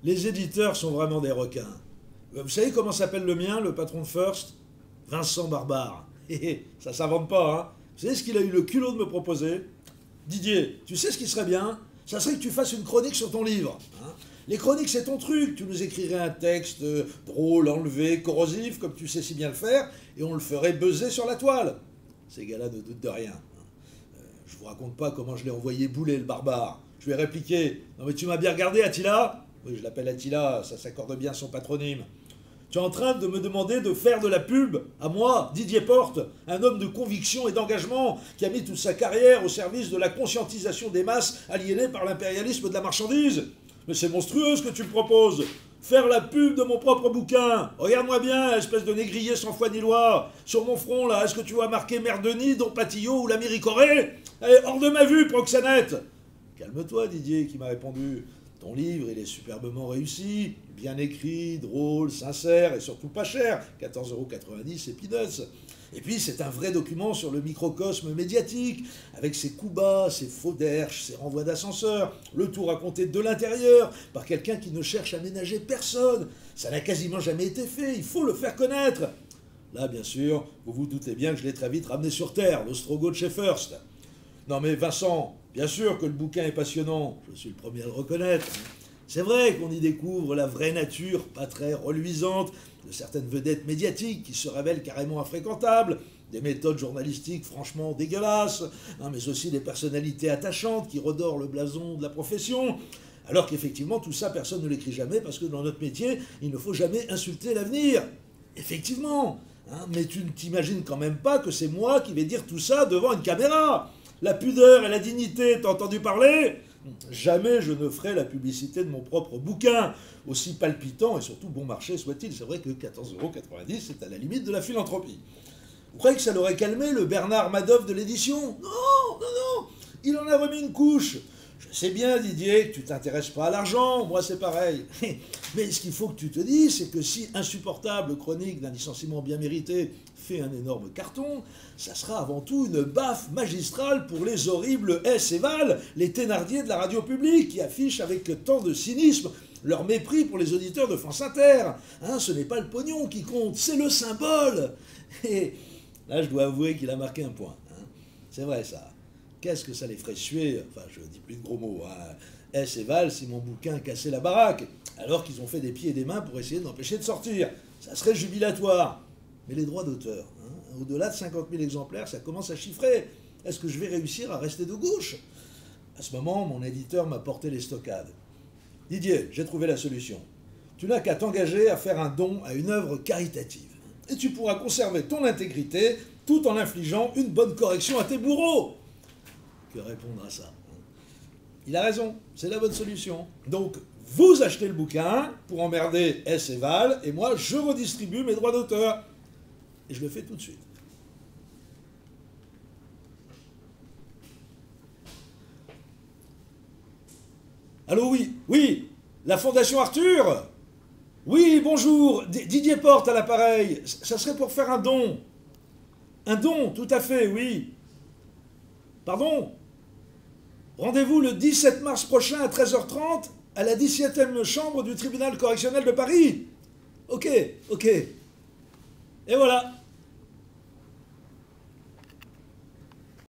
Les éditeurs sont vraiment des requins. Vous savez comment s'appelle le mien, le patron de First? Vincent Barbare. Ça s'invente pas, hein. Vous savez ce qu'il a eu le culot de me proposer? Didier, tu sais ce qui serait bien? Ça serait que tu fasses une chronique sur ton livre. Hein. Les chroniques, c'est ton truc. Tu nous écrirais un texte drôle, enlevé, corrosif, comme tu sais si bien le faire, et on le ferait buzzer sur la toile. Ces gars-là ne doutent de rien. Je vous raconte pas comment je l'ai envoyé bouler, le Barbare. Je lui ai répliqué: non mais tu m'as bien regardé, Attila? Oui, je l'appelle Attila, ça s'accorde bien à son patronyme. Tu es en train de me demander de faire de la pub à moi, Didier Porte, un homme de conviction et d'engagement qui a mis toute sa carrière au service de la conscientisation des masses aliénées par l'impérialisme de la marchandise. Mais c'est monstrueux ce que tu me proposes. Faire la pub de mon propre bouquin. Regarde-moi bien, espèce de négrier sans foi ni loi. Sur mon front, là, est-ce que tu vois marqué Mère Denis, Don Patillot ou l'ami Ricoré? Allez, hors de ma vue, proxénète. Calme-toi, Didier, qui m'a répondu. Ton livre, il est superbement réussi, bien écrit, drôle, sincère et surtout pas cher. 14,90 € c'est peanuts. Et puis c'est un vrai document sur le microcosme médiatique, avec ses coups bas, ses faux derches, ses renvois d'ascenseur, le tout raconté de l'intérieur, par quelqu'un qui ne cherche à ménager personne. Ça n'a quasiment jamais été fait, il faut le faire connaître. Là, bien sûr, vous vous doutez bien que je l'ai très vite ramené sur Terre, l'Ostrogo de chez First. Non mais Vincent, bien sûr que le bouquin est passionnant, je suis le premier à le reconnaître. C'est vrai qu'on y découvre la vraie nature, pas très reluisante, de certaines vedettes médiatiques qui se révèlent carrément infréquentables, des méthodes journalistiques franchement dégueulasses, mais aussi des personnalités attachantes qui redorent le blason de la profession, alors qu'effectivement tout ça personne ne l'écrit jamais parce que dans notre métier il ne faut jamais insulter l'avenir. Effectivement, mais tu ne t'imagines quand même pas que c'est moi qui vais dire tout ça devant une caméra. La pudeur et la dignité, t'as entendu parler? Jamais je ne ferai la publicité de mon propre bouquin, aussi palpitant et surtout bon marché soit-il. C'est vrai que 14,90 €, c'est à la limite de la philanthropie. Vous croyez que ça l'aurait calmé, le Bernard Madoff de l'édition? Non, non, non, il en a remis une couche. Je sais bien, Didier, que tu t'intéresses pas à l'argent, moi c'est pareil. Mais ce qu'il faut que tu te dises, c'est que si Insupportable chronique d'un licenciement bien mérité fait un énorme carton, ça sera avant tout une baffe magistrale pour les horribles S et Val, les Thénardier de la radio publique, qui affichent avec tant de cynisme leur mépris pour les auditeurs de France Inter. Ce n'est pas le pognon qui compte, c'est le symbole. Et là, je dois avouer qu'il a marqué un point. C'est vrai ça. Qu'est-ce que ça les ferait suer, enfin je dis plus de gros mots, S et Val si mon bouquin cassait la baraque, alors qu'ils ont fait des pieds et des mains pour essayer de m'empêcher de sortir. Ça serait jubilatoire. Mais les droits d'auteur, au-delà de 50 000 exemplaires, ça commence à chiffrer. Est-ce que je vais réussir à rester de gauche? À ce moment, mon éditeur m'a porté les stockades. Didier, j'ai trouvé la solution. Tu n'as qu'à t'engager à faire un don à une œuvre caritative. Et tu pourras conserver ton intégrité tout en infligeant une bonne correction à tes bourreaux. Que répondre à ça? Il a raison, c'est la bonne solution. Donc, vous achetez le bouquin pour emmerder S et Val, et moi, je redistribue mes droits d'auteur. Et je le fais tout de suite. Allô, oui, oui, la Fondation Arthur? Oui, bonjour, Didier Porte à l'appareil. Ça serait pour faire un don. Un don, tout à fait, oui. Pardon? Rendez-vous le 17 mars prochain à 13h30 à la 17e chambre du tribunal correctionnel de Paris. Ok, ok. Et voilà.